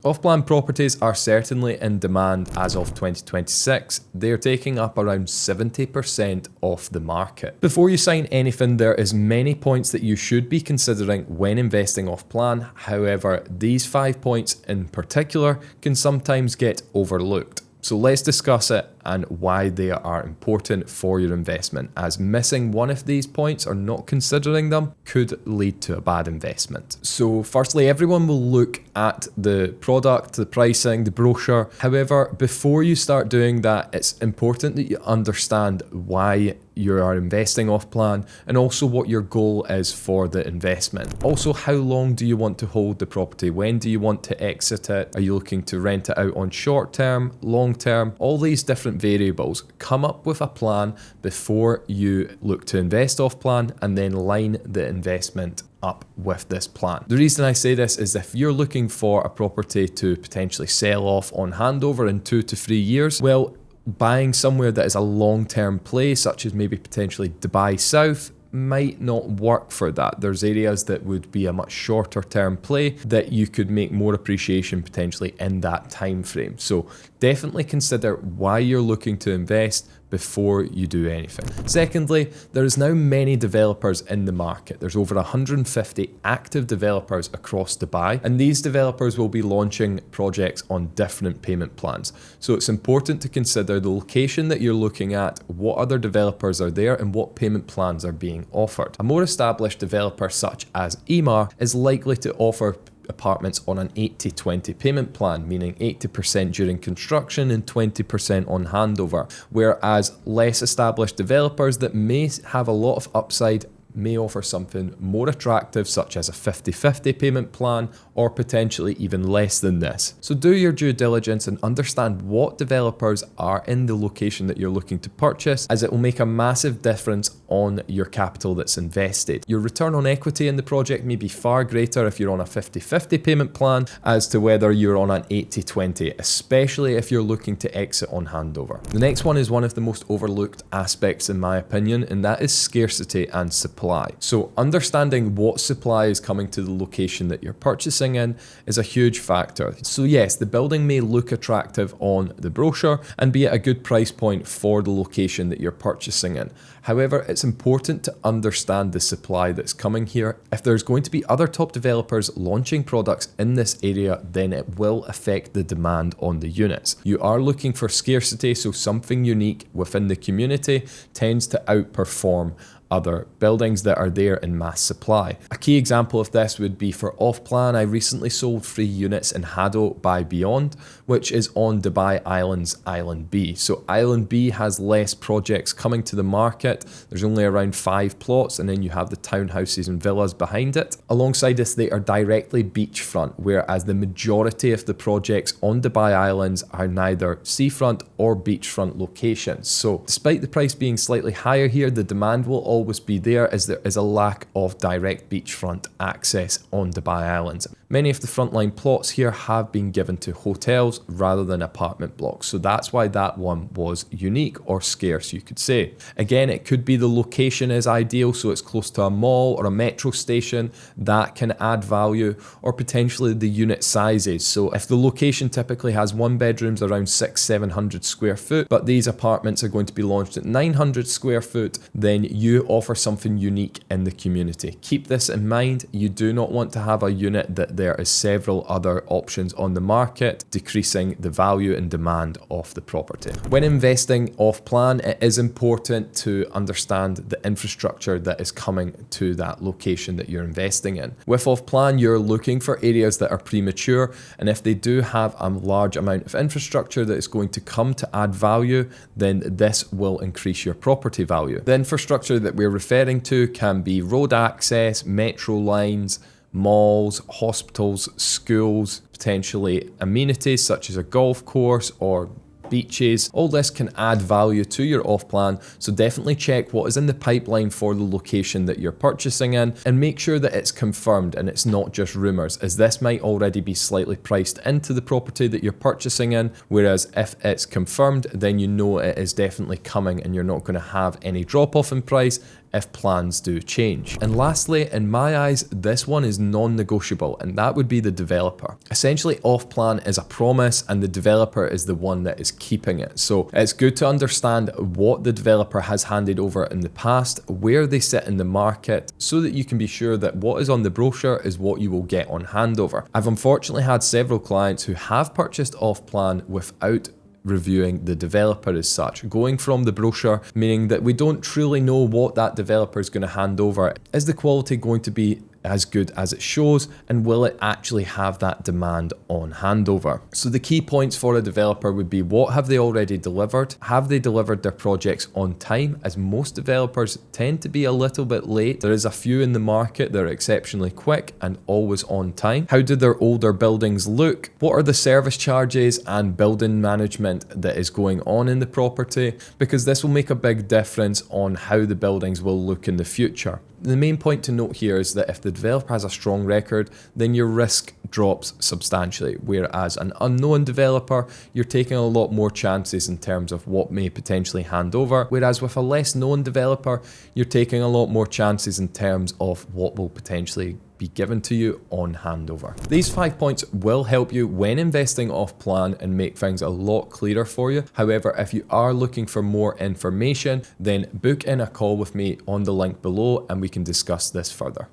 Off-plan properties are certainly in demand as of 2026. They are taking up around 70% of the market. Before you sign anything, there is many points that you should be considering when investing off-plan. However, these 5 points in particular can sometimes get overlooked. So let's discuss it and why they are important for your investment, as missing one of these points or not considering them could lead to a bad investment. So firstly, everyone will look at the product, the pricing, the brochure. However, before you start doing that, it's important that you understand why you are investing off plan and also what your goal is for the investment. Also, how long do you want to hold the property? When do you want to exit it? Are you looking to rent it out on short term, long term? All these different variables. Come up with a plan before you look to invest off plan and then line the investment up with this plan. The reason I say this is if you're looking for a property to potentially sell off on handover in 2 to 3 years, well, buying somewhere that is a long-term play, such as maybe potentially Dubai South, might not work for that. There's areas that would be a much shorter term play that you could make more appreciation potentially in that time frame. So definitely consider why you're looking to invest before you do anything. Secondly, there is now many developers in the market. There's over 150 active developers across Dubai, and these developers will be launching projects on different payment plans. So it's important to consider the location that you're looking at, what other developers are there, and what payment plans are being offered. A more established developer such as Emaar is likely to offer apartments on an 80-20 payment plan, meaning 80% during construction and 20% on handover, whereas less established developers that may have a lot of upside may offer something more attractive, such as a 50-50 payment plan, or potentially even less than this. So do your due diligence and understand what developers are in the location that you're looking to purchase, as it will make a massive difference on your capital that's invested. Your return on equity in the project may be far greater if you're on a 50-50 payment plan as to whether you're on an 80-20, especially if you're looking to exit on handover. The next one is one of the most overlooked aspects in my opinion, and that is scarcity and supply. So understanding what supply is coming to the location that you're purchasing in is a huge factor. So yes, the building may look attractive on the brochure and be at a good price point for the location that you're purchasing in. However, it's important to understand the supply that's coming here. If there's going to be other top developers launching products in this area, then it will affect the demand on the units. You are looking for scarcity, so something unique within the community tends to outperform other buildings that are there in mass supply. A key example of this would be for off-plan. I recently sold 3 units in Hado by Beyond, which is on Dubai Island's Island B. So Island B has less projects coming to the market. There's only around 5 plots, and then you have the townhouses and villas behind it. Alongside this, they are directly beachfront, whereas the majority of the projects on Dubai Islands are neither seafront or beachfront locations. So despite the price being slightly higher here, the demand will always be there, as there is a lack of direct beachfront access on Dubai Islands. Many of the frontline plots here have been given to hotels rather than apartment blocks, so that's why that one was unique or scarce, you could say. Again, it could be the location is ideal, so it's close to a mall or a metro station. That can add value, or potentially the unit sizes. So if the location typically has 1 bedrooms around 600-700 square foot, but these apartments are going to be launched at 900 square foot, then you offer something unique in the community. Keep this in mind. You do not want to have a unit that there is several other options on the market, decreasing the value and demand of the property. When investing off plan, it is important to understand the infrastructure that is coming to that location that you're investing in. With off plan, you're looking for areas that are premature, and if they do have a large amount of infrastructure that is going to come to add value, then this will increase your property value. The infrastructure that we're referring to can be road access, metro lines, malls, hospitals, schools, potentially amenities such as a golf course or beaches. All this can add value to your off-plan, so definitely check what is in the pipeline for the location that you're purchasing in, and make sure that it's confirmed and it's not just rumours, as this might already be slightly priced into the property that you're purchasing in, whereas if it's confirmed, then you know it is definitely coming and you're not going to have any drop off in price if plans do change. And lastly, in my eyes, this one is non-negotiable, and that would be the developer. Essentially, off-plan is a promise and the developer is the one that is keeping it. So it's good to understand what the developer has handed over in the past, where they sit in the market, so that you can be sure that what is on the brochure is what you will get on handover. I've unfortunately had several clients who have purchased off-plan without reviewing the developer as such, going from the brochure, meaning that we don't truly know what that developer is going to hand over. Is the quality going to be as good as it shows, and will it actually have that demand on handover? So the key points for a developer would be, what have they already delivered? Have they delivered their projects on time? As most developers tend to be a little bit late. There is a few in the market that are exceptionally quick and always on time. How do their older buildings look? What are the service charges and building management that is going on in the property? Because this will make a big difference on how the buildings will look in the future. The main point to note here is that if the developer has a strong record, then your risk drops substantially. Whereas an unknown developer, you're taking a lot more chances in terms of what may potentially hand over. Whereas with a less known developer, you're taking a lot more chances in terms of what will potentially be given to you on handover. These 5 points will help you when investing off plan and make things a lot clearer for you. However, if you are looking for more information, then book in a call with me on the link below and we can discuss this further.